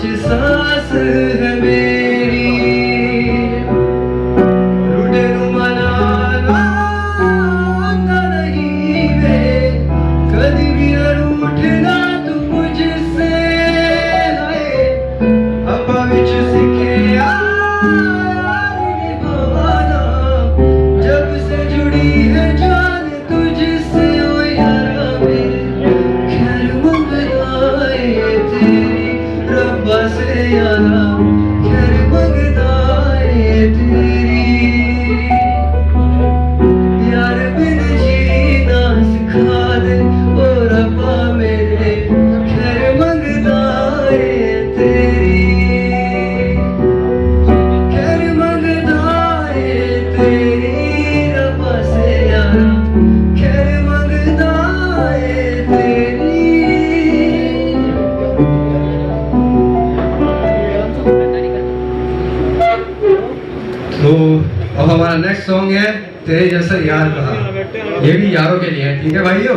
कुछ सांस है मेरी रूठे मनाना नहीं वे कभी भी न रूठना तू मुझसे है अपा विच सीखे यार निभाना जब से जुड़ी है जान तुझसे ओ यारा मेरे खैर मंगता है तेरी रब्बा से यारा खैर मंगता है तेरी यार बिन जीना सिखा दे ओ रब्बा मेरे खैर मंगता है तेरी खैर मंगता है तेरी रब्बा से यारा खैर मंगता है तेरी। तो अब हमारा नेक्स्ट सॉन्ग है तेरे जैसा यार कहा, ये भी यारों के लिए है, ठीक है भाइयों।